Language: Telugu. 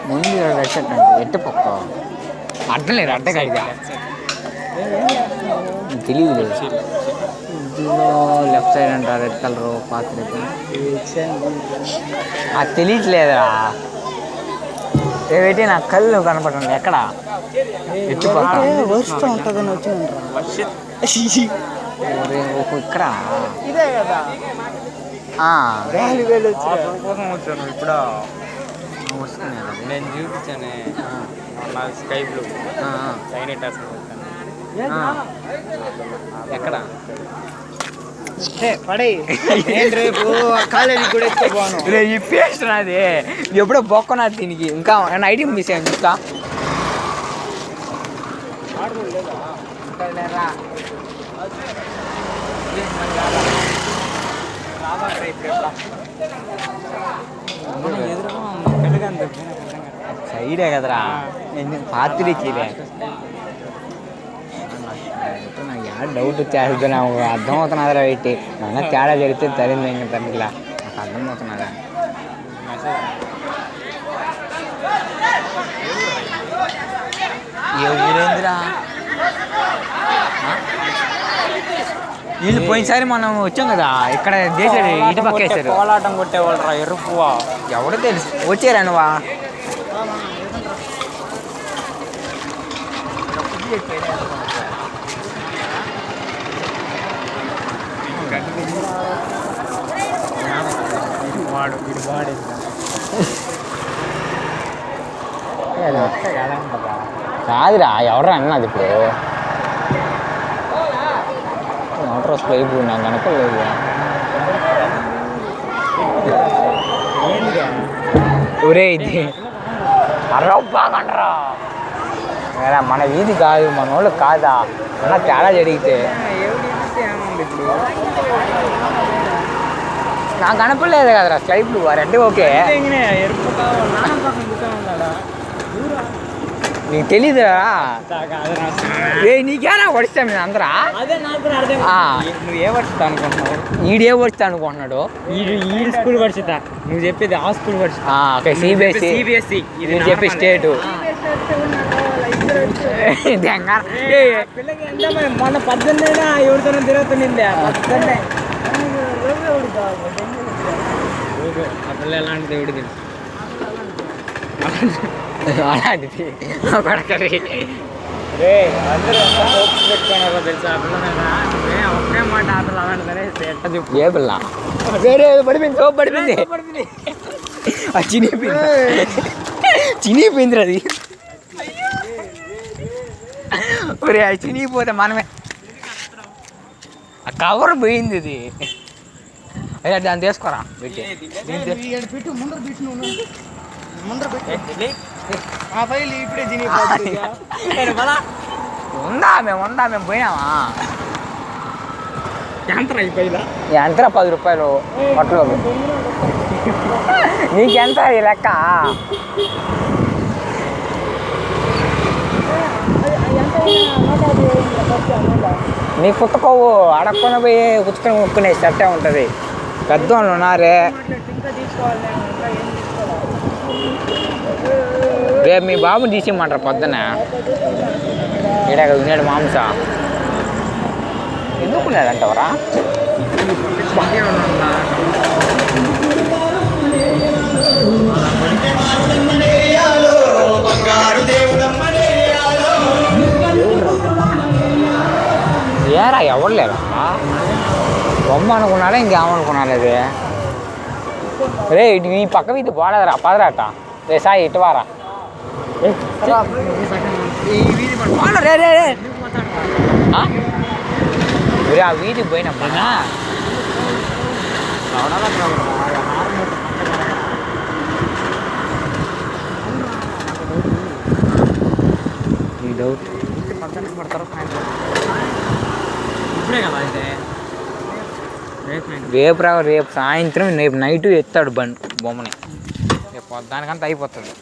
ముందు ఎట్టు పక్క అడ్డలేదు అడ్డగా తెలియదు ఇందులో లెఫ్ట్ సైడ్ అంట రెడ్ కలర్ పాత్ర అది తెలియట్లేదా ఏవైతే నా కళ్ళు కనపడండి ఎక్కడ ఎట్టు పక్క వస్తూ ఉంటుందని వచ్చి ఇక్కడ ఇదే కదా ఇప్పుడు నేను చూపించాను స్కై బ్లూ సైనిటాస్ ఎక్కడ పడే రేపు కాలేజీ కూడా ఎత్తుకోను రేపు ఇప్పేస్ట్ నాది ఎప్పుడో బొక్కనాది దీనికి ఇంకా ఐడియా మిస్ అయ్యాను ఇంకా సైడే కదరా పాత్రికి నాకు యాడ్ డౌట్ వచ్చేస్తుంది నాకు అర్థమవుతున్నదిరా పెట్టి మన తేడా జరిగితే తరింది ఇంకా తండ్రిలా నాకు అర్థమవుతున్నదా ఏ ఊరేందిరా వీళ్ళు పోయినసారి మనం వచ్చాం కదా ఇక్కడ చేసాడు ఇటు పక్క వేసారు కోలాటం కొట్టేవాళ్ళరా ఎరుపువా ఎవడో తెలుసు వచ్చారా నువ్వా కాదురా ఎవరు అన్నది ఇప్పుడు వాటర్ వస్తుంది ఇప్పుడు నాకు కనుకోలేదు ఒరే ఇది అర్రబాగండ్రా మన వీధి కాదు మన వాళ్ళు కాదా అన్న తేడా జరిగితే నాకు కనపడలేదు కదరా స్లైడ్లు వారంటే ఓకే నీకు తెలీదురా నీకేనా పడిస్తా నేను అందరా నువ్వు ఏ పడుస్తా అనుకుంటున్నావు ఈడే పడుస్తా అనుకుంటున్నాడు ఈ స్కూల్ పడుచుతా నువ్వు చెప్పేది ఆ స్కూల్ పడుచుతా సిబిఎస్ఈ నువ్వు చెప్పే స్టేటు మొన్న 18 ఎవరితో తిరుగుతుండే ఆ పిల్ల ఎలాంటిది ఎవడు తెలుసు అలాంటిది అందరూ పెట్టుకున్నారో తెలుసా ఆ పిల్ల ఒకే మాట ఆటలు అలాంటిదనే చెప్పు ఏ పిల్ల వేరే పడిపోయింది సోపు పడిపోయింది చినిగిపోయింది అది ఒరే అది చినిగిపోతే మనమే ఆ కవర్ పోయింది ఇది అయ్యా దాన్ని తీసుకోరా పెట్టు ఉందా మేము పోయినామా ఎంత 10 రూపాయలు పట్టులోకి నీకెంత ఈ లెక్క నీ కుట్టుకోవు అడగకుండా పోయి కుట్టుకొని ముక్కునే సెట్టే ఉంటుంది పెద్దవాళ్ళు ఉన్నారే రేపు మీ బాబు తీసిమ్మంటారు పొద్దున ఈడ వినాడు మాంస ఎందుకు లేదంటవరా ఏరా ఎవరు లేరా బొమ్మ అనుకున్నారా ఇంకేమనుకున్నాను అది రే ఇటు ఈ పక్క వీధి పోలేదురా పదరాట రే సాయి ఇటు వారా రే రే రే ఆ వీధికి పోయినమ్మా ఈ డౌట్ పడతారు ఇప్పుడే కదా అయితే రేపు సాయంత్రం రేపు నైట్ ఎత్తాడు బొమ్మని రేపు దానికంతా అయిపోతుంది.